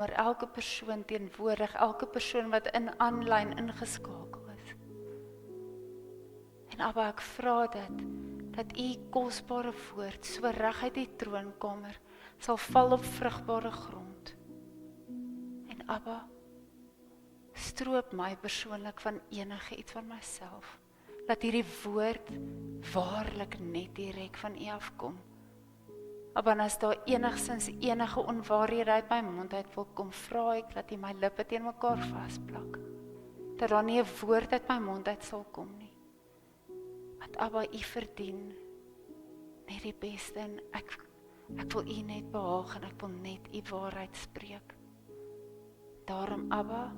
maar elke persoon teenwoordig, elke persoon wat in aanlyn ingeskakel is. En Abba, ek vra dat u kosbare woord so reg uit die troonkamer sal val op vrugbare grond. En Abba, stroop my persoonlik van enige iets van myself. Laat hierdie woord waarlik net direk van u afkom. Abba, en as daar enigstens enige onwaarhede uit my mond uit wil kom, vra ek dat u my lippe teen mekaar vasplak. Dat daar nie 'n woord uit my mond uit sal kom nie. Want Abba, u verdien net die beste en ek wil u net behaag en ek wil net u waarheid spreek. Daarom Abba,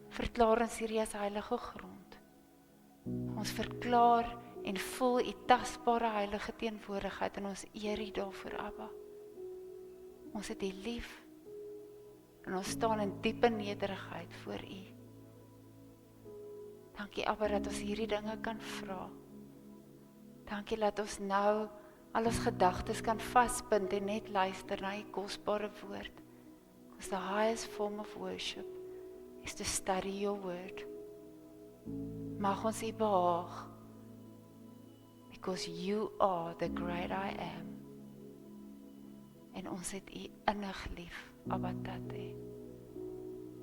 verklaar ons hierdie as heilige grond. Ons verklaar en voel u tasbare heilige teenwoordigheid en ons eer u daarvoor, Abba. Ons het u lief en ons staan in diepe nederigheid voor u. Dankie Abba dat ons hierdie dinge kan vra. Dankie dat ons nou al ons gedagtes kan vasbind en net luister na u kosbare woord. Because the highest form of worship is to study your word. Mag ons u behaag, because you are the great I am. En ons het u innig lief, Abba Tate.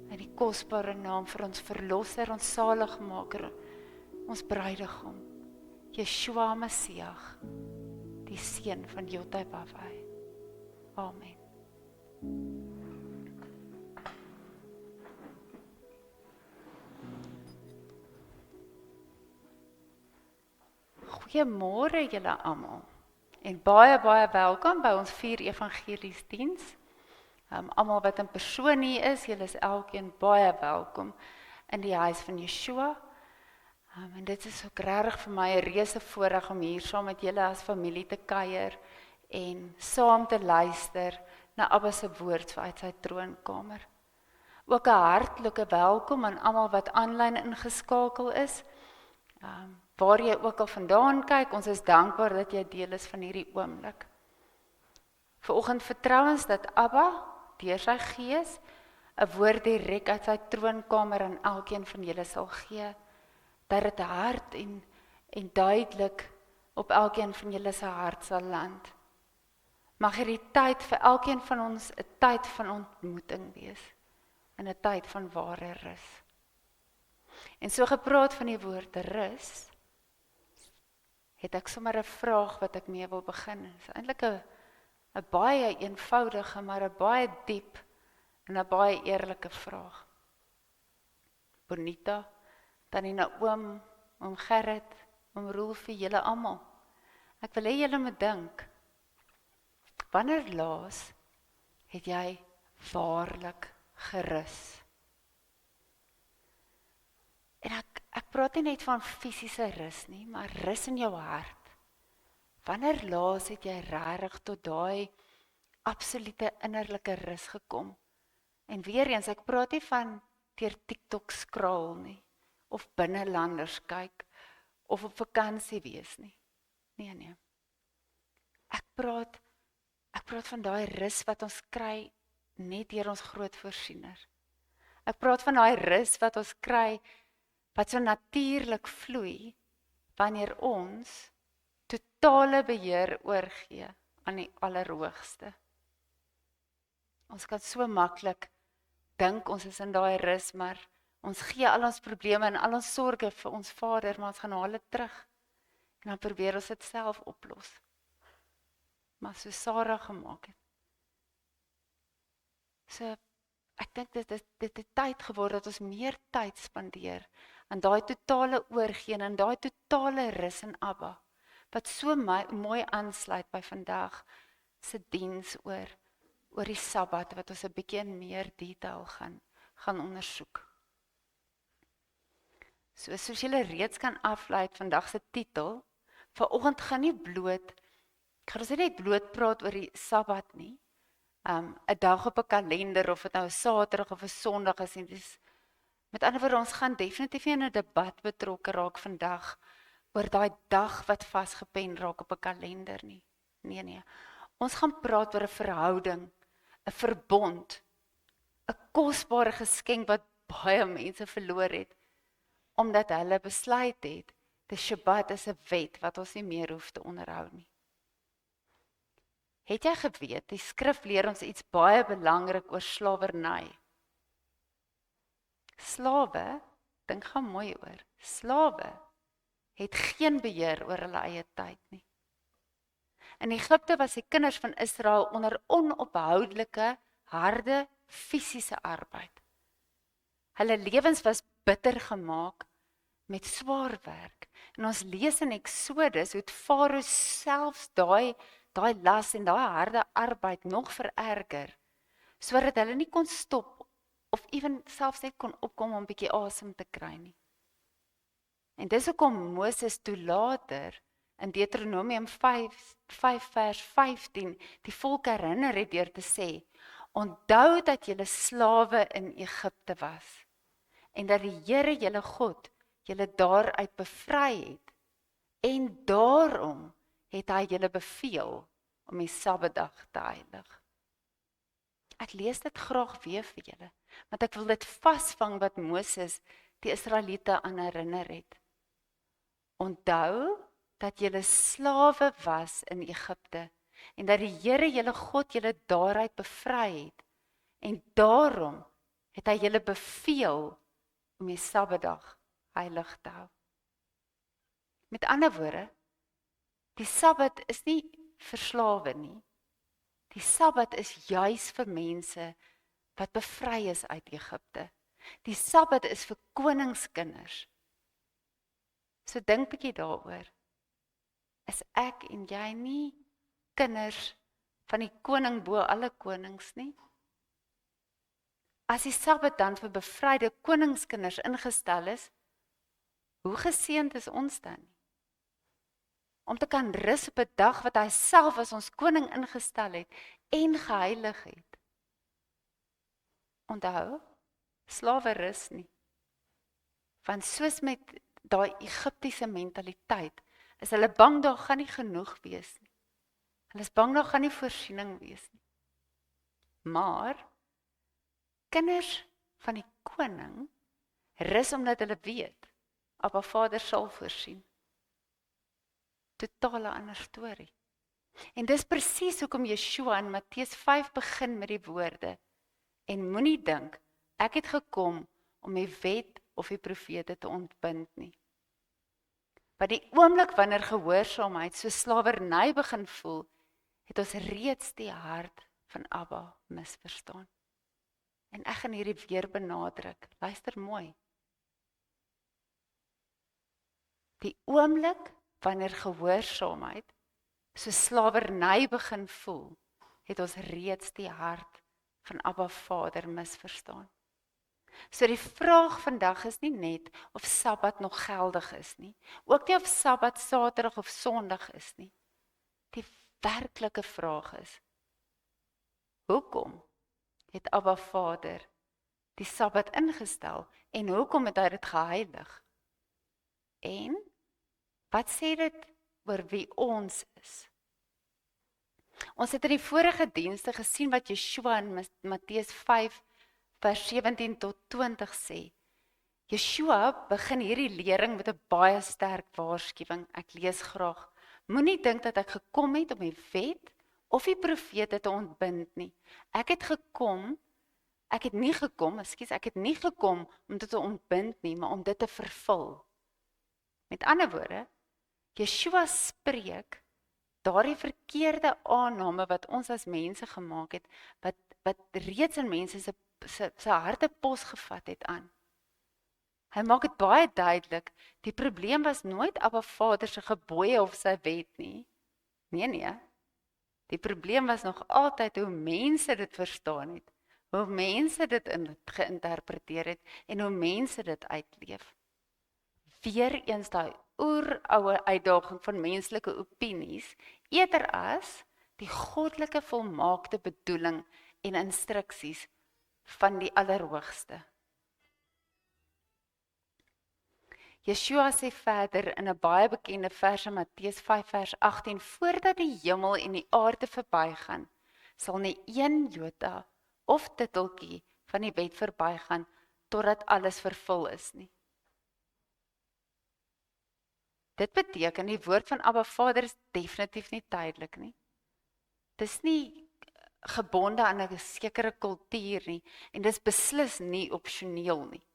In die kosbare naam vir ons verlosser, ons saligmaker, ons bruidegom, Yeshua Messiah, die seun van Jotai-Bavai. Amen. Goeiemôre julle almal en baie welkom by ons 4 evangeliesdiens. Almal wat in persoon hier is, julle is elkeen baie welkom in die huis van Yeshua. En dit is ook regtig vir my 'n reuse voorreg om hier saam met julle as familie te kuier en saam te luister na Abba se woord uit sy troonkamer. Ook 'n hartlike welkom aan almal wat aanlyn ingeskakel is. Waar jy ook al vandaan kyk, ons is dankbaar dat jy deel is van hierdie oomblik. Vanoggend vertrou ons dat Abba, deur sy Gees, 'n woord direk uit sy troonkamer aan elkeen van julle sal gee, dat dit hard en duidelik op elkeen van julle se hart sal land. Mag hierdie tyd vir elkeen van ons 'n tyd van ontmoeting wees, en 'n tyd van ware rus. En so gepraat van die woord rus, het ek sommer 'n vraag wat ek mee wil begin. Dit is eintlik 'n baie eenvoudige, maar 'n baie diep en 'n baie eerlike vraag. Bonita, Tannie Naoom, Oom Gerrit, Oom Roel, vir julle almal. Ek wil hê julle moet dink, wanneer laas het jy waarlik gerus? En ek praat nie net van fisiese rus nie, maar rus in jou hart. Wanneer laas het jy regtig tot daai absolute innerlike rus gekom? En weer eens, ek praat nie van deur TikTok scroll nie, of binnelanders kyk, of op vakansie wees nie. Nee. Ek praat van daai rus wat ons kry net deur ons groot voorsiener. Ek praat van daai rus wat ons kry, wat so natuurlik vloei, wanneer ons totale beheer oorgee aan die Allerhoogste. Ons kan so maklik dink ons is in daai rus, maar ons gee al ons probleme en al ons sorges vir ons Vader, maar ons gaan haal dit terug. En dan probeer ons dit self oplos. Maar so Sarah gemaak het. So, ek dink dit het tyd geword dat ons meer tyd spandeer aan daai totale oorgee en daai totale rus in Abba, wat so mooi aansluit by vandag se diens oor die Sabbat, wat ons 'n bietjie in meer detail gaan ondersoek. So, soos julle reeds kan aflei vandag se titel, vanoggend gaan nie bloot, ek gaan ons nie net bloot praat oor die Sabbat nie, 'n dag op 'n kalender, of dit nou 'n Saterdag of 'n Sondag is nie. Met ander woorde, ons gaan definitief nie in 'n debat betrokke raak vandag oor daai dag wat vasgepen raak op 'n kalender nie. Nee. Ons gaan praat oor 'n verhouding, 'n verbond 'n kosbare geskenk wat baie mense verloor het, omdat hulle besluit het, die Shabbat is 'n wet wat ons nie meer hoef te onderhou nie. Het jy geweet, die skrif leer ons iets baie belangrik oor slawerny. Slawe, dink gaan mooi oor, slawe het geen beheer oor hulle eie tyd nie. In Egipte was die kinders van Israel onder onophoudelike, harde, fisiese arbeid. Hulle lewens was bitter gemaak met swaar werk. En ons lees in Exodus hoe Farao selfs daai las en daai harde arbeid nog vererger, sodat hulle nie kon stop of ewen selfs net kon opkom om 'n bietjie asem te kry nie. En dis hoekom Moses toe later in Deuteronomium 5 vers 15 die volk herinner het deur te sê, onthou dat julle slawe in Egipte was en dat die Here julle God julle daaruit bevry het en daarom het hy julle beveel om die Sabbatdag te heilig. Ek lees dit graag weer vir julle, want ek wil dit vasvang wat Moses die Israeliete aan herinner het. Onthou dat julle slawe was in Egipte en dat die Here julle God julle daaruit bevry het en daarom het hy julle beveel om die Sabbatdag heilig te hou. Met ander woorde, die Sabbat is nie vir slawe nie. Die Sabbat is juis vir mense wat bevry is uit Egipte. Die Sabbat is vir koningskinders. So dink bietjie daaroor. Is ek en jy nie kinders van die koning bo alle konings nie? As die Sabbat dan vir bevryde koningskinders ingestel is, hoe geseënd is ons dan nie? Om te kan rus op 'n dag wat hy self as ons koning ingestel het en geheilig het. Onthou, slawe rus nie. Want soos met daai Egiptiese mentaliteit, is hulle bang daar gaan nie genoeg wees nie. Hulle is bang daar gaan nie voorsiening wees nie. Maar kinders van die koning rus omdat hulle weet, Abba Vader sal voorsien. Totale ander storie. En dis presies hoekom Yeshua in Matteus 5 begin met die woorde, en moenie dink, ek het gekom om die wet of die profete te ontbind nie. By die oomblik wanneer gehoorsaamheid so slawerny begin voel, het ons reeds die hart van Abba misverstaan. En ek gaan hierdie weer benadruk, luister mooi. Die oomblik wanneer gehoorsaamheid so slawerny begin voel, het ons reeds die hart van Abba Vader misverstaan. So die vraag vandag is nie net of Sabbat nog geldig is nie, ook nie of Sabbat Saterdag of Sondag is nie. Die werklike vraag is, hoekom het Abba Vader die Sabbat ingestel en hoekom het hy dit geheilig? En wat sê dit oor wie ons is? Ons het in die vorige dienste gesien wat Yeshua in Matteus 5 vers 17 tot 20 sê. Yeshua begin hierdie lering met 'n baie sterk waarskuwing. Ek lees graag. Moenie dink dat ek gekom het om die wet of die profete te ontbind nie. Ek het nie gekom om dit te ontbind nie, maar om dit te vervul. Met ander woorde, Yeshua spreek daardie verkeerde aanname wat ons as mense gemaak het, wat reeds in mense se harte pos gevat het aan. Hy maak dit baie duidelik, die probleem was nooit Abba Vader se gebooie of sy wet nie. Nee. Die probleem was nog altyd hoe mense dit verstaan het, hoe mense dit geïnterpreteer het en hoe mense dit uitleef. Weereens daai oeroue uitdaging van menslike opinies, eerder as die goddelike volmaakte bedoeling en instruksies van die Allerhoogste. Yeshua sê verder in 'n baie bekende vers in Matteus 5 vers 18, voordat die hemel en die aarde verbygaan, sal nie een jota of titteltjie van die wet verbygaan totdat alles vervul is nie. Dit beteken die woord van Abba Vader is definitief nie tydelik nie. Dit is nie gebonde aan 'n sekere kultuur nie en dit is beslis nie opsioneel nie.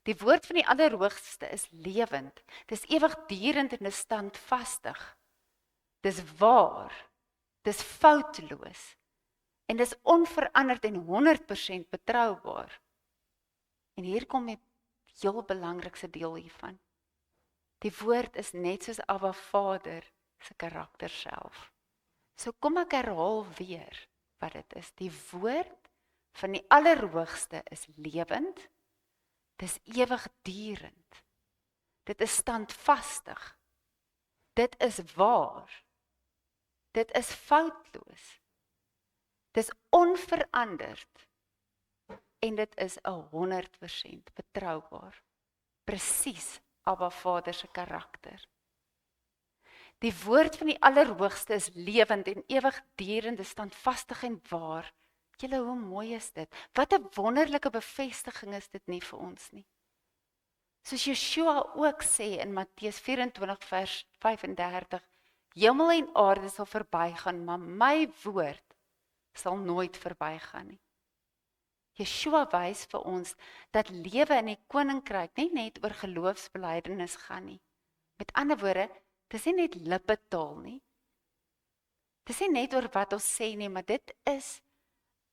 Die woord van die Allerhoogste is lewend, dit is ewigdurend en dit is standvastig. Dis waar, dis foutloos en dis onveranderd en 100% betroubaar. En hier kom die heel belangrikste deel hiervan. Die woord is net soos Abba Vader se karakter self. So kom ek herhaal weer wat dit is. Die woord van die Allerhoogste is lewend, dis ewigdurend, dit is standvastig, dit is waar, dit is foutloos, dit is onveranderd en dit is 100% betroubaar. Presies Abba Vader se karakter. Die woord van die Allerhoogste is lewend en ewigdurend, standvastig en waar. Julle, hoe mooi is dit? Wat 'n wonderlike bevestiging is dit nie vir ons nie. Soos Yeshua ook sê in Matteus 24 vers 35, hemel en aarde sal verbygaan, maar my woord sal nooit verbygaan nie. Yeshua wys vir ons dat lewe in die koninkryk nie net oor geloofsbelijdenis gaan nie. Met ander woorde, dis nie net lippetaal nie. Dis nie net oor wat ons sê nie, maar dit is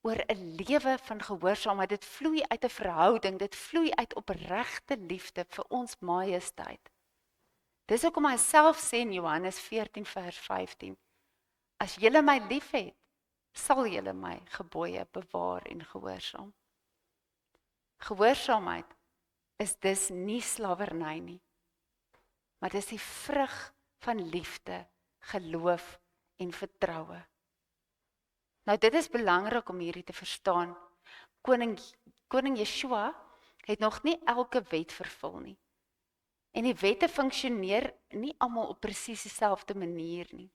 oor 'n lewe van gehoorsaamheid. Dit vloei uit 'n verhouding, dit vloei uit opregte liefde vir ons majesteit. Dis hoekom hy self sê in Johannes 14 vers 15, as julle my liefhet, sal julle my gebooie bewaar en gehoorsaam. Gehoorsaamheid is dus nie slawerny nie, maar dis die vrug van liefde, geloof en vertroue. Nou dit is belangrik om hierdie te verstaan. Koning Yeshua het nog nie elke wet vervul nie. En die wette funksioneer nie almal op presies dieselfde manier nie.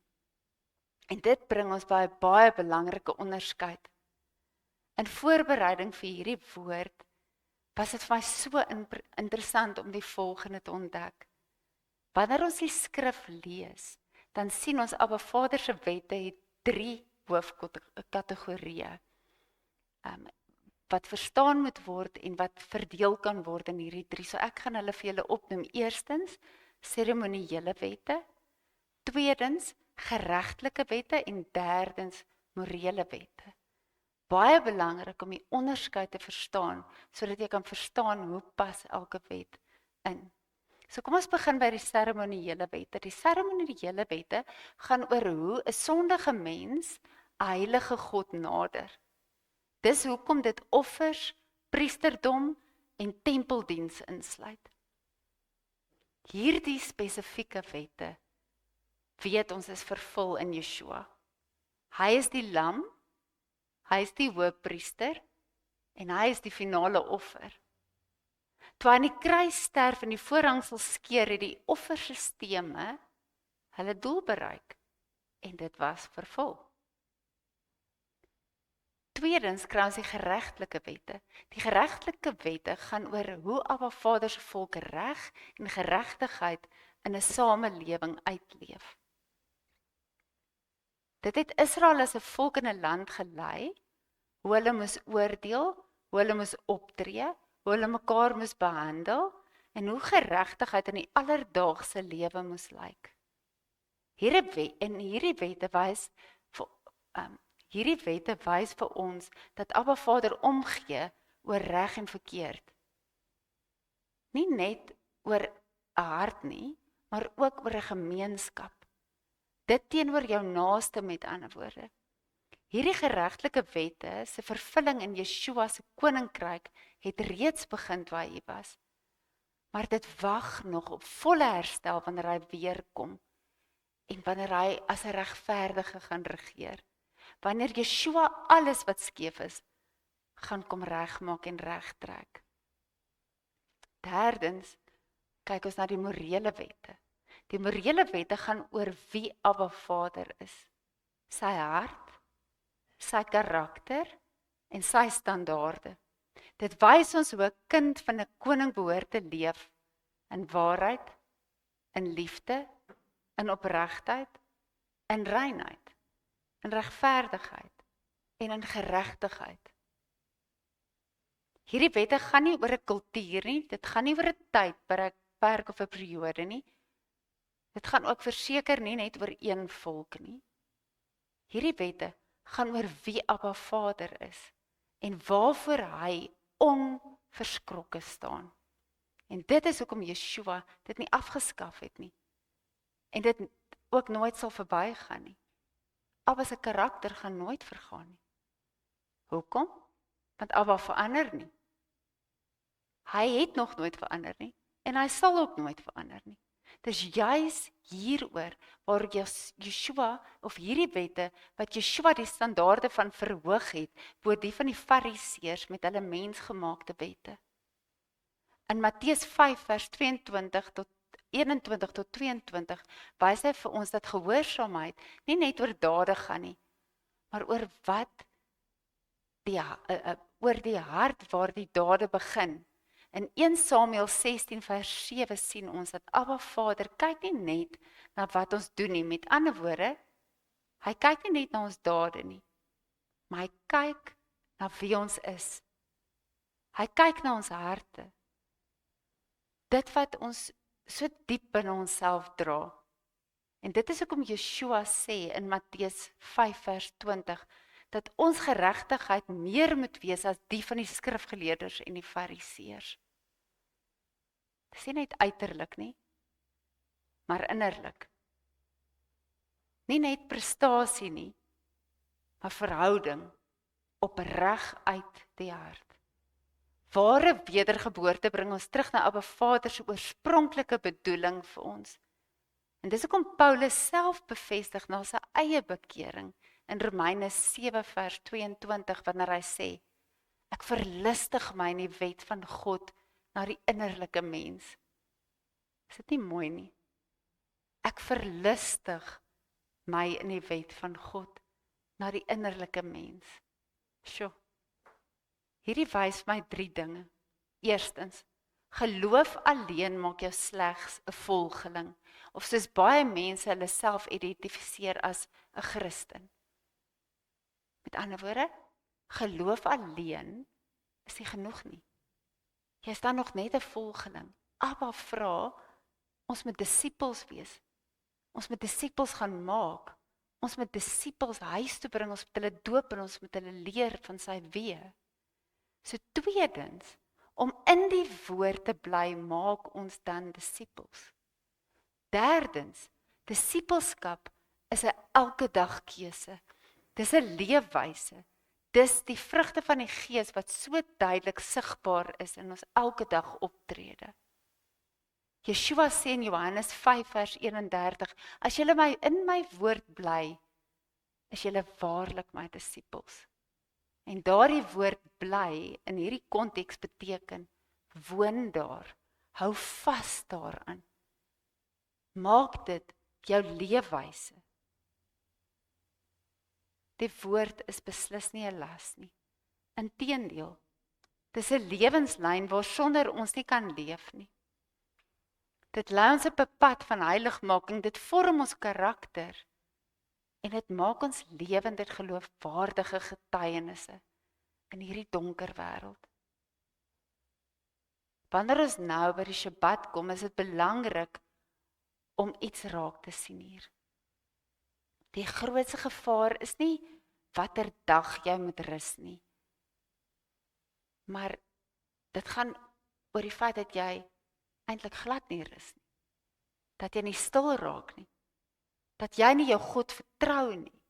En dit bring ons by 'n baie belangrike onderskeid. In voorbereiding vir hierdie woord was dit vir my so interessant om die volgende te ontdek. Wanneer ons die skrif lees, dan sien ons Abba Vader se wette het 3 hoofkategorieë. Wat verstaan moet word en wat verdeel kan word in hierdie 3. So ek gaan hulle vir julle opnoem. Eerstens, seremoniële wette. Tweedens, geregtelike wette en derdens, morele wette. Baie belangrik om die onderskeid te verstaan, sodat jy kan verstaan hoe pas elke wet in. So kom ons begin by die seremoniële wette. Die seremoniële wette gaan oor hoe 'n sondige mens 'n heilige God nader. Dis hoekom dit offers, priesterdom en tempeldiens insluit. Hierdie spesifieke wette weet ons is vervul in Yeshua. Hy is die lam, hy is die hoëpriester en hy is die finale offer. Toe hy aan die kruis sterf en die voorhangsel skeur, het die offersisteme hulle doel bereik en dit was vervul. Tweedens kry ons die geregtelike wette. Die geregtelike wette gaan oor hoe Abba Vader se volk reg en geregtigheid in 'n samelewing uitleef. Dit het Israel as 'n volk in 'n land gelei, hoe hulle moes oordeel, hoe hulle moes optree, hoe hulle mekaar moes behandel en hoe geregtigheid in die alledaagse lewe moes lyk. Hierdie wette wys vir ons dat Abba Vader omgee oor reg en verkeerd. Nie net oor 'n hart nie, maar ook oor 'n gemeenskap. Dit teenoor jou naaste, met ander woorde. Hierdie geregtelike wette se vervulling in Yeshua se koninkryk het reeds begin waar hy was. Maar dit wag nog op volle herstel wanneer hy weer kom en wanneer hy as 'n regverdige gaan regeer. Wanneer Yeshua alles wat skeef is, gaan kom regmaak en regtrek. Derdens, kyk ons na die morele wette. Die morele wette gaan oor wie Abba Vader is. Sy hart, sy karakter en sy standaarde. Dit wys ons hoe 'n kind van 'n koning behoort te leef in waarheid, in liefde, in opregtheid, in reinheid, in regverdigheid en in geregtigheid. Hierdie wette gaan nie oor 'n kultuur nie, dit gaan nie oor 'n tydperk of 'n periode nie. Dit gaan ook verseker nie net oor een volk nie. Hierdie wette gaan oor wie Abba Vader is en waarvoor hy onverskrokke staan. En dit is hoekom Yeshua dit nie afgeskaf het nie. En dit ook nooit sal verbygaan nie. Abba se karakter gaan nooit vergaan nie. Hoekom? Want Abba verander nie. Hy het nog nooit verander nie en hy sal ook nooit verander nie. Dis juis hieroor waar Yeshua of hierdie wette wat Yeshua die standaarde van verhoog het bo die van die Fariseërs met hulle mensgemaakte wette. In Matteus 5 vers 21 tot 22 wys hy vir ons dat gehoorsaamheid nie net oor dade gaan nie, maar oor wat oor die hart waar die dade begin. In 1 Samuel 16 vers 7 sien ons dat Abba Vader kyk nie net na wat ons doen nie. Met ander woorde, hy kyk nie net na ons dade nie, maar hy kyk na wie ons is. Hy kyk na ons harte. Dit wat ons so diep binne onsself dra. En dit is hoekom Yeshua sê in Matteus 5 vers 20, dat ons geregtigheid meer moet wees as die van die skrifgeleerders en die Fariseërs. Dit is nie net uiterlik nie, maar innerlik. Nie net prestasie nie, maar verhouding opreg uit die hart. Ware wedergeboorte bring ons terug na Abba Vader se oorspronklike bedoeling vir ons. En dis hoekom Paulus self bevestig na sy eie bekering in Romeine 7 vers 22 wanneer hy sê, ek verlustig my in die wet van God na die innerlike mens. Is dit nie mooi nie? Ek verlustig my in die wet van God na die innerlike mens. Sjoe. Hierdie wys my 3 dinge. Eerstens, geloof alleen maak jou slegs 'n volgeling, of soos baie mense hulle self identifiseer as 'n Christen. Met ander woorde, geloof alleen is nie genoeg nie. Jy is dan nog net 'n volgeling. Abba vra, ons moet disippels wees. Ons moet disippels gaan maak. Ons moet disippels huis toe bring, ons moet hulle doop en ons moet hulle leer van sy weë. So tweedens, om in die woord te bly, maak ons dan disippels. Derdens, disippelskap is 'n elke dag keuse. Dis 'n leefwyse. Dis die vrugte van die Gees wat so duidelik sigbaar is in ons elke dag optrede. Yeshua sê in Johannes 5 vers 31, as julle in my woord bly, is julle waarlik my disippels. En daardie woord bly in hierdie konteks beteken, woon daar, hou vas daaraan. Maak dit jou leefwyse. Die woord is beslis nie 'n las nie. Inteendeel, dis 'n lewenslyn waarsonder ons nie kan leef nie. Dit lei ons op 'n pad van heiligmaking, dit vorm ons karakter en dit maak ons lewende geloofwaardige getuienisse in hierdie donker wêreld. Wanneer ons nou by die Shabbat kom, is dit belangrik om iets raak te sien hier. Die grootste gevaar is nie watter dag jy moet rus nie. Maar dit gaan oor die feit dat jy eintlik glad nie rus nie. Dat jy nie stil raak nie. Dat jy nie jou God vertrou nie.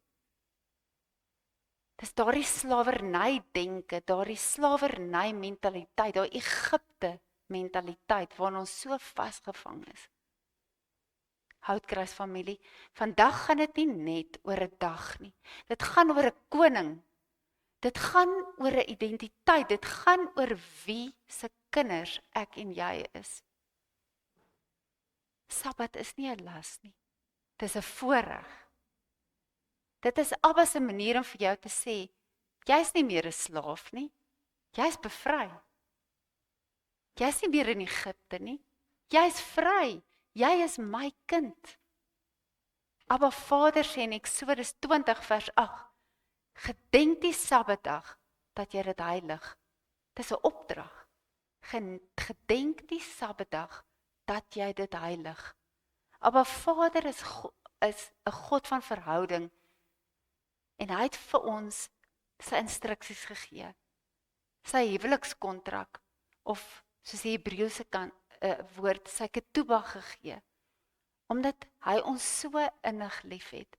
Dis daardie slawerny denke, daardie slawerny mentaliteit, daardie Egipte mentaliteit waarin ons so vasgevang is. Houtkruisfamilie, vandag gaan dit nie net oor 'n dag nie. Dit gaan oor 'n koning. Dit gaan oor 'n identiteit, dit gaan oor wie se kinders ek en jy is. Sabbat is nie 'n las nie. Dit is 'n voorreg. Dit is Abba se manier om vir jou te sê, jy's nie meer 'n slaaf nie. Jy is bevry. Jy is nie meer in Egipte nie. Jy is vry. Jy is my kind. Abba Vader sê in Eksodus 20 vers 8, gedenk die Sabbatdag dat jy dit heilig. Dis 'n opdrag. Gedenk die Sabbatdag dat jy dit heilig. Abba Vader is 'n God van verhouding en hy het vir ons sy instruksies gegee. Sy huwelikskontrak of soos die Hebreëse woord sy ketubah gegee. Omdat hy ons so innig liefhet,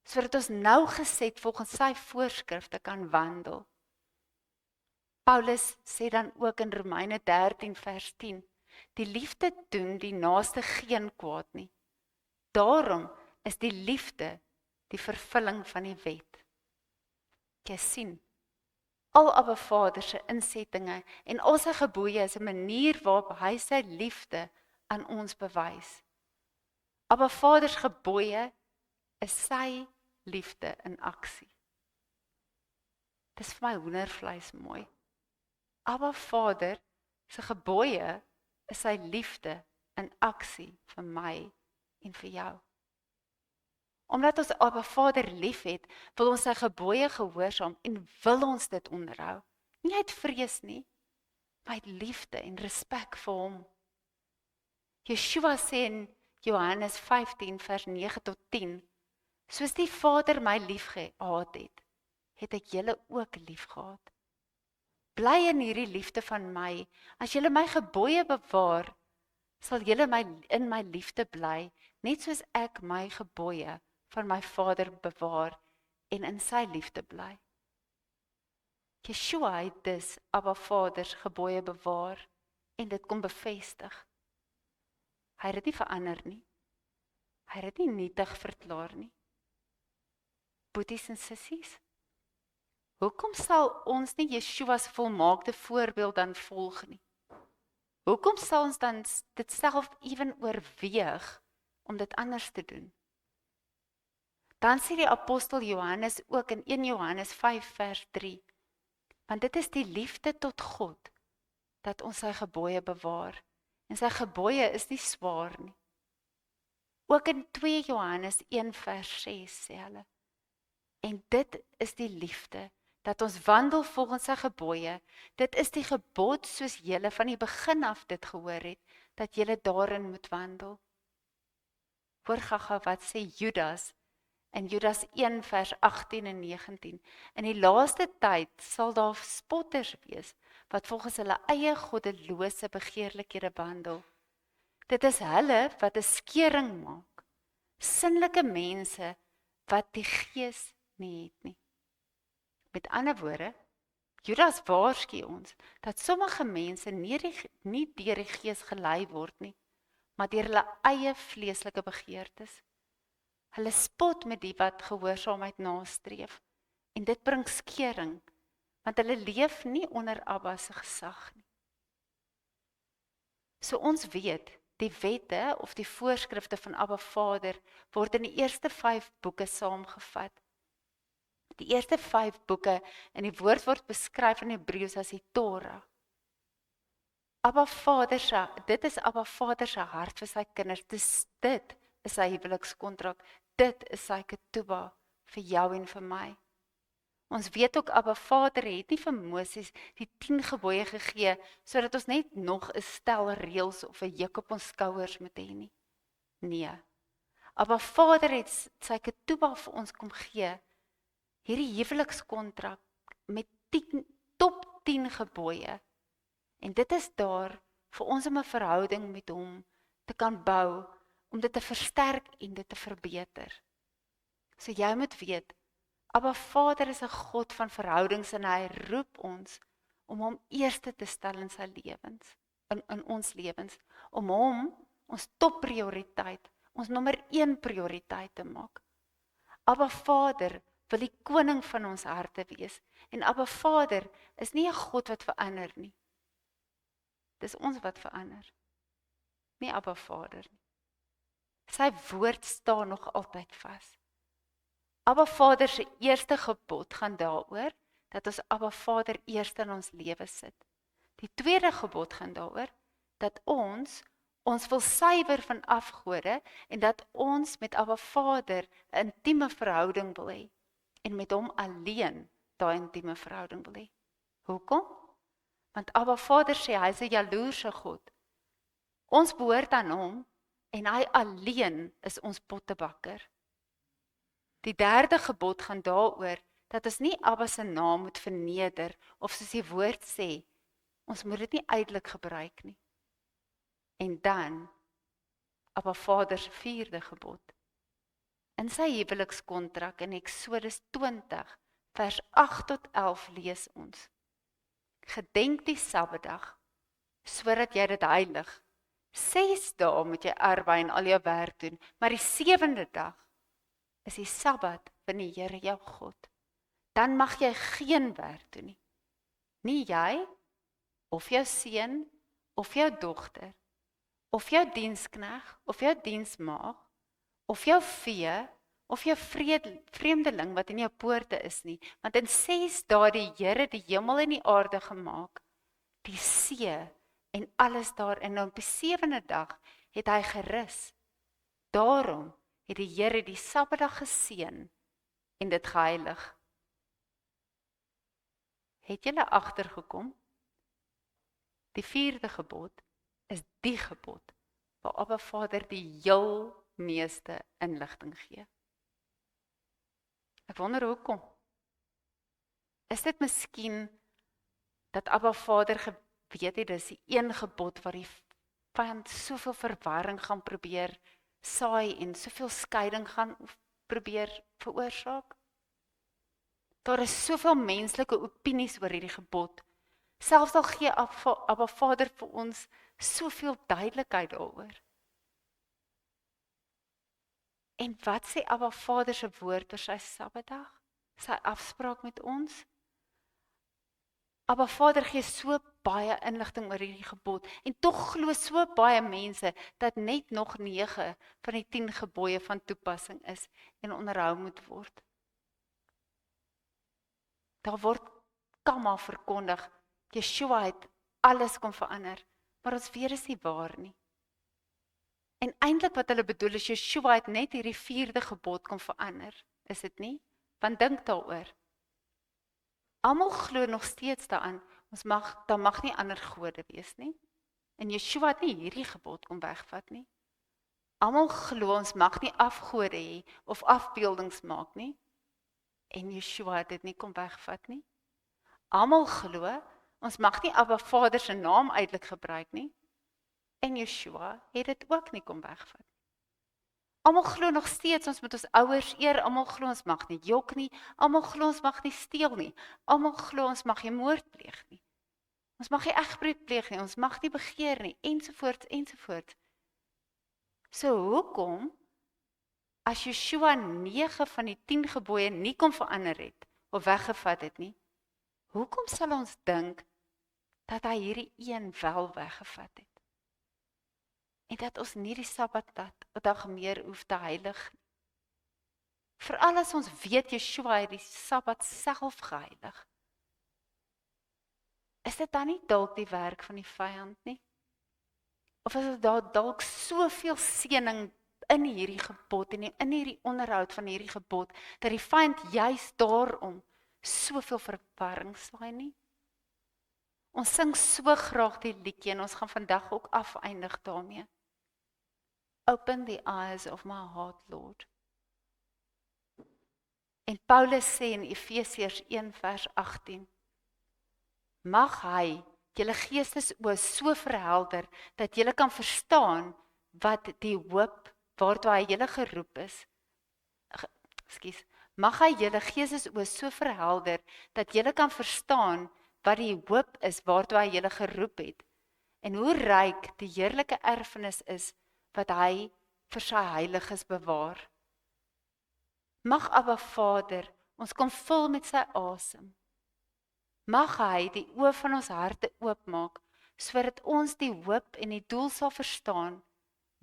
sodat ons nou geset volgens sy voorskrifte kan wandel. Paulus sê dan ook in Romeine 13 vers 10, die liefde doen die naaste geen kwaad nie. Daarom is die liefde die vervulling van die wet. Jy sien, al Abba Vader se insettinge en al sy gebooie is 'n manier waarop hy sy liefde aan ons bewys. Abba Vader se gebooie is sy liefde in aksie. Dis vir my hoendervleis mooi. Abba Vader se gebooie is sy liefde in aksie vir my en vir jou. Omdat ons Abba Vader liefhet, wil ons sy gebooie gehoorsaam en wil ons dit onderhou. Nie uit vrees nie, maar uit liefde en respek vir hom. Yeshua sê in Johannes 15 vers 9 tot 10, soos die Vader my liefgehad het, het ek julle ook liefgehad. Bly in hierdie liefde van my, as julle my gebooie bewaar, sal julle in my liefde bly, net soos ek my gebooie van my Vader bewaar en in sy liefde bly. Yeshua het dus Abba Vader se gebooie bewaar en dit kom bevestig. Hy het dit nie verander nie. Hy het dit nie nietig verklaar nie. Boeties en sissies, hoekom sal ons nie Yeshua se volmaakte voorbeeld dan volg nie? Hoekom sal ons dan dit self ewen oorweeg om dit anders te doen? Dan sê die apostel Johannes ook in 1 Johannes 5 vers 3, want dit is die liefde tot God, dat ons sy gebooie bewaar, en sy gebooie is nie swaar nie. Ook in 2 Johannes 1 vers 6 sê hulle, en dit is die liefde, dat ons wandel volgens sy gebooie, dit is die gebod soos julle van die begin af dit gehoor het, dat julle daarin moet wandel. Hoor gaga wat sê Judas, in Judas 1 vers 18 en 19, in die laaste tyd sal daar spotters wees, wat volgens hulle eie goddelose begeerlikhede wandel. Dit is hulle wat 'n skering maak, sinnelike mense wat die gees nie het nie. Met ander woorde, Judas waarsku ons, dat sommige mense nie deur die gees gelei word nie, maar deur hulle eie vleeslike begeertes. Hulle spot met die wat gehoorsaamheid nastreef, en dit bring skering, want hulle leef nie onder Abba se gesag nie. So ons weet, die wette of die voorskrifte van Abba Vader word in die eerste 5 boeke saamgevat. Die eerste 5 boeke in die woord word beskryf in Hebreëus as die Torah. Dit is Abba Vader se hart vir sy kinders. Dit is sy huwelikskontrak. Dit is sy ketubah vir jou en vir my. Ons weet ook Abba Vader het nie vir Moses die 10 gebooie gegee sodat ons net nog 'n stel reëls of 'n juk op ons skouers moet hê nie. Nee. Abba Vader het sy ketubah vir ons kom gee. Hierdie huwelikskontrak met top 10 gebooie. En dit is daar vir ons om 'n verhouding met hom te kan bou, om dit te versterk en dit te verbeter. So jy moet weet, Abba Vader is 'n God van verhoudings en hy roep ons om hom eerste te stel in sy lewens, in ons lewens, om hom ons topprioriteit, ons nommer 1 prioriteit te maak. Abba Vader wil die koning van ons harte wees, en Abba Vader is nie 'n God wat verander nie. Dis ons wat verander, nie Abba Vader nie. Sy woord staan nog altyd vas. Abba Vader se eerste gebod gaan daaroor dat ons Abba Vader eerste in ons lewe sit. Die tweede gebod gaan daaroor, dat ons wil suiwer van afgode, en dat ons met Abba Vader 'n intieme verhouding wil hê, en met hom alleen daai intieme verhouding wil hê. Hoekom? Want Abba Vader sê, hy is 'n jaloerse God. Ons behoort aan hom, en hy alleen is ons pottebakker. Die derde gebod gaan daaroor, dat ons nie Abba se naam moet verneder, of soos die woord sê, ons moet dit nie uitelik gebruik nie. En dan, Abba Vader se vierde gebod. In sy huwelikskontrak in Eksodus 20, vers 8 tot 11 lees ons: Gedenk die Sabbatdag, sodat jy dit heilig. 6 dae moet jy arbei en al jou werk doen, maar die 7de dag is die Sabbat van die Here jou God. Dan mag jy geen werk doen nie. Nie jy, of jou seun, of jou dogter, of jou dienskneg, of jou diensmaag, of jou vee, of jou vreemdeling wat in jou poorte is nie, want in 6 dae die Here die hemel en die aarde gemaak, die see en alles daarin, en op die 7de dag het hy gerus. Daarom het die Here die Sabbatdag geseën en dit geheilig. Het julle agtergekom? Die 4de gebod is die gebod waar Abba Vader die heel meeste inligting gee. Ek wonder hoekom. Is dit miskien dat Abba Vader geweet het, dis die een gebod waar die vyand soveel verwarring gaan probeer saai en soveel skeiding gaan probeer veroorsaak? Daar is soveel menslike opinies oor hierdie gebod. Selfs al gee Abba Vader vir ons soveel duidelikheid daaroor. En wat sê Abba Vader se woord oor sy Sabbatdag? Sy afspraak met ons? Abba Vader gee so baie inligting oor hierdie gebod, en tog glo so baie mense dat net nog 9 van die 10 gebooie van toepassing is en onderhou moet word. Daar word kalma verkondig, Yeshua het alles kom verander, maar ons weet is nie waar nie. En eintlik wat hulle bedoel is, Yeshua het net hierdie 4de gebod kom verander, is dit nie? Want dink daaroor. Almal glo nog steeds daaraan, daar mag nie ander gode wees nie. En Yeshua het nie hierdie gebod kom wegvat nie. Almal glo ons mag nie afgode hê of afbeeldings maak nie. En Yeshua het dit nie kom wegvat nie. Almal glo ons mag nie Abba Vader se naam uitelik gebruik nie. En Yeshua het dit ook nie kom wegvat. Almal glo nog steeds ons moet ons ouers eer, almal glo ons mag nie jok nie, almal glo ons mag nie steel nie, almal glo ons mag nie moord pleeg nie. Ons mag nie egbreek pleeg nie, ons mag nie begeer nie, ensovoorts, ensovoorts. So hoekom, as Yeshua 9 van die 10 gebooie nie kon verander het, of weggevat het nie, hoekom sal ons dink, dat hy hierdie een wel weggevat het? En dat ons nie die Sabbatdag meer hoef te heilig nie. Veral as ons weet Yeshua het die Sabbat self geheilig. Is dit dan nie dalk die werk van die vyand nie? Of is daar dalk soveel seëning in hierdie gebod en in hierdie onderhoud van hierdie gebod, dat die vyand juist daarom soveel verwarring saai nie? Ons sing so graag die liedjie en ons gaan vandag ook afeindig daarmee. Open the eyes of my heart, Lord. En Paulus sê in Efesiërs 1 vers 18, mag hy julle geestesoë so verhelder, dat julle kan verstaan wat die hoop waartoe hy julle geroep is. Mag hy julle geestesoë so verhelder, dat julle kan verstaan wat die hoop is waartoe hy julle geroep het, en hoe ryk die heerlike erfenis is, wat hy vir sy heiliges bewaar. Mag Abba Vader ons kom vul met sy asem. Mag hy die oë van ons harte oopmaak, sodat ons die hoop en die doel sal verstaan,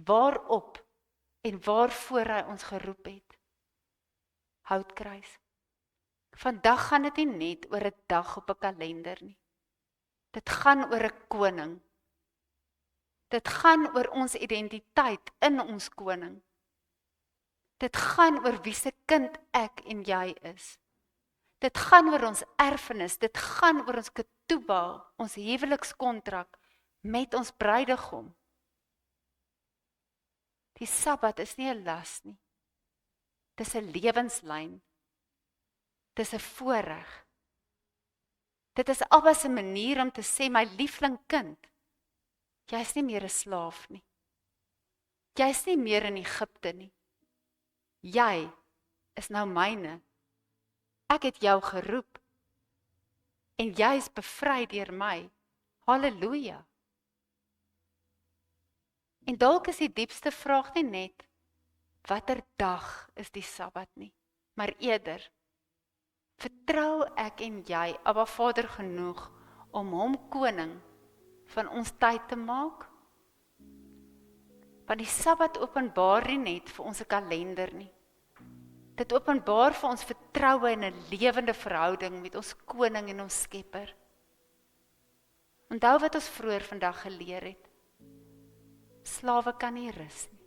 waarop en waarvoor hy ons geroep het. Houtkruis. Vandag gaan dit nie net oor 'n dag op 'n kalender nie. Dit gaan oor 'n koning. Dit gaan oor ons identiteit in ons koning. Dit gaan oor wie se kind ek en jy is. Dit gaan oor ons erfenis, dit gaan oor ons ketubah, ons huwelikskontrak met ons bruidegom. Die Sabbat is nie 'n las nie. Dis 'n lewenslyn. Dis 'n voorreg. Dit is Abba se manier om te sê, my liefling kind, jy is nie meer 'n slaaf nie. Jy is nie meer in Egipte nie. Jy is nou myne. Ek het jou geroep en jy is bevry deur my. Halleluja. En dalk is die diepste vraag nie net, watter dag is die Sabbat nie, maar eerder, vertrou ek en jy Abba Vader genoeg om hom koning van ons tyd te maak? Want die Sabbat openbaar nie net vir ons 'n kalender nie. Dit openbaar vir ons vertroue in 'n lewende verhouding met ons koning en ons skepper. Onthou wat ons vroeër vandag geleer het. Slawe kan nie rus nie.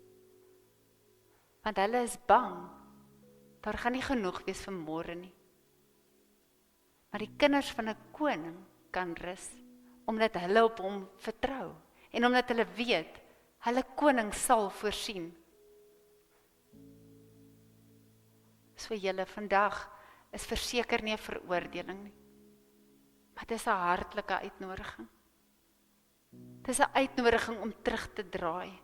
Want hulle is bang, daar gaan nie genoeg wees vir môre nie. Maar die kinders van 'n koning kan rus, omdat hulle op hom vertrou, en omdat hulle weet, hulle koning sal voorsien. So julle, vandag is verseker nie 'n veroordeling nie, maar dit is 'n hartlike uitnodiging. Dit is 'n uitnodiging om terug te draai.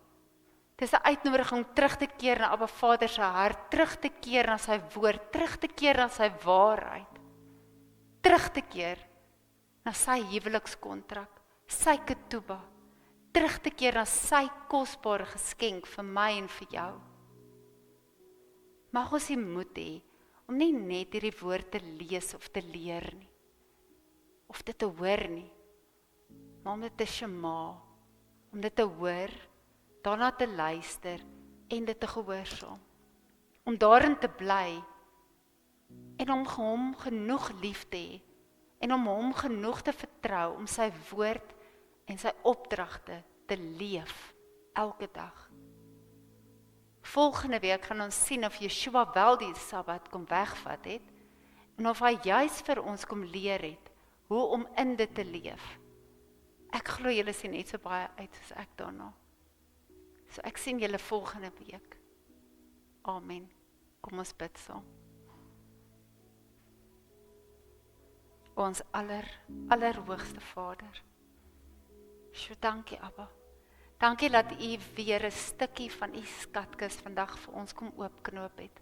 Dit is 'n uitnodiging om terug te keer na Abba Vader se hart, terug te keer na sy woord, terug te keer na sy waarheid, terug te keer na sy huwelikskontrak, sy ketubah, terug te keer na sy kosbare geskenk vir my en vir jou. Mag ons die moed hê om nie net hierdie woord te lees of te leer nie, of dit te hoor nie, maar om dit te shema, om dit te hoor, daarna te luister en dit te gehoorsaam. Om daarin te bly en om hom genoeg lief te hê en om hom genoeg te vertrou om sy woord en sy opdragte te leef elke dag. Volgende week gaan ons sien of Yeshua wel die Sabbat kom wegvat het en of hy juis vir ons kom leer het hoe om in dit te leef. Ek glo julle sien net so baie uit soos ek daarna. So ek sien julle volgende week. Amen. Kom ons bid saam. Ons allerhoogste Vader. So dankie Abba. Dankie dat U weer 'n stukkie van U skatkis vandag vir ons kom oopknoop het.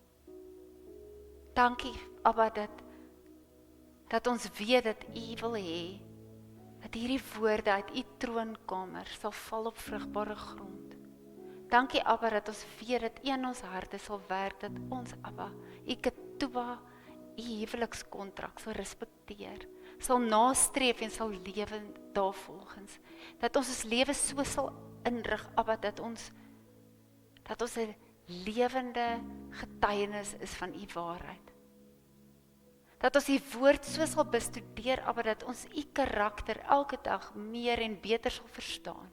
Dankie Abba dat ons weet dat U wil hê dat hierdie woorde uit U troonkamer sal val op vrugbare grond. Dankie Abba dat ons weet dat U in ons harte sal werk, dat ons Abba, U ketubah, U huwelikskontrak sal respekteer, sal nastreef en sal lewe daarvolgens. Dat ons lewe so sal inrig, Abba, dat ons 'n lewende getuienis is van U waarheid. Dat ons U woord so sal bestudeer, Abba, dat ons U karakter elke dag meer en beter sal verstaan.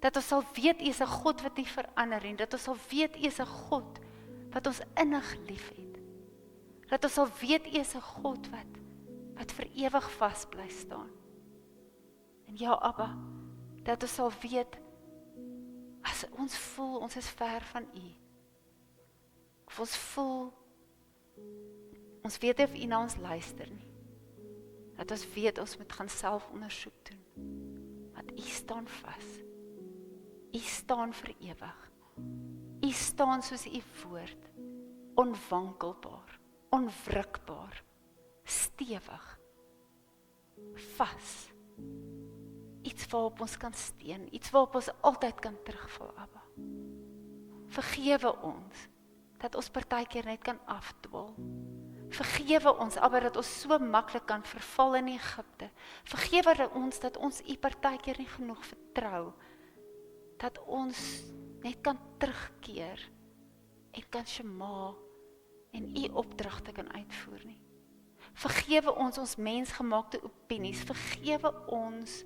Dat ons sal weet U is 'n God wat nie verander en dat ons sal weet U is 'n God wat ons innig liefhet. Dat ons sal weet U is 'n God wat vir ewig vas bly staan. En ja, Abba, dat ons sal weet as ons voel ons is ver van U. Of ons voel ons weet nie of U na ons luister nie. Dat ons weet ons moet gaan selfondersoek doen. Want U staan vas. U staan vir ewig. U staan soos U woord, onwankelbaar, onwrikbaar, stewig, vas. Iets waarop ons kan steun, iets waarop ons altyd kan terugval, Abba. Vergewe ons dat ons partykeer net kan afdwaal. Vergewe ons, Abba, dat ons so maklik kan verval in Egipte. Vergewe ons dat ons U partykeer nie genoeg vertrou, dat ons net kan terugkeer en kan shema en U opdragte kan uitvoer nie. Vergewe ons mensgemaakte opinies. Vergewe ons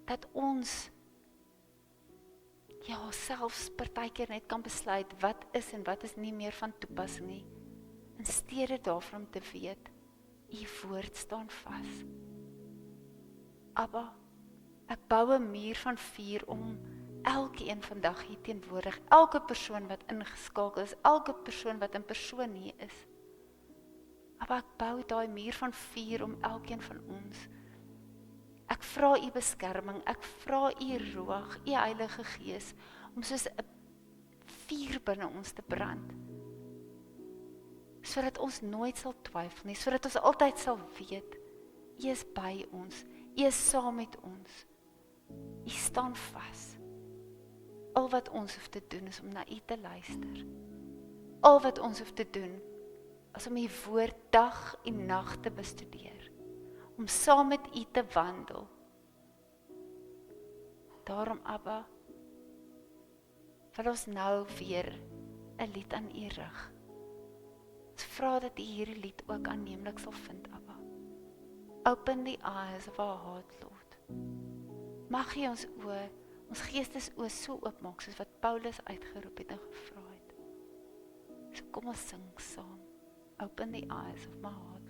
dat ons selfs partykeer net kan besluit wat is en wat is nie meer van toepassing nie. In steede daarvan om te weet, u woord staan vas. Abba, ek bou 'n muur van vuur om elkeen vandag hier teenwoordig, elke persoon wat ingeskakel is, elke persoon wat in persoon hier is. Abba, ek bou daai muur van vuur om elkeen van ons. Ek vra u beskerming, ek vra u Ruach, u Heilige Gees, om soos 'n vuur binne ons te brand. Sodat ons nooit sal twyfel nie, sodat ons altyd sal weet, u is by ons, u is saam met ons, u staan vas. Al wat ons hoef te doen is om na u te luister. Al wat ons hoef te doen is om u woord dag en nag te bestudeer, om saam met u te wandel. Daarom, Abba, wil ons nou weer 'n lied aan u rig. Ons vra dat u hierdie lied ook aanneemlik sal vind, Abba. Open the eyes of our heart, Lord. Mag u ons oë, ons geestesoë so oopmaak, soos wat Paulus uitgeroep het en gevra het. So kom ons sing saam. Open the eyes of my heart.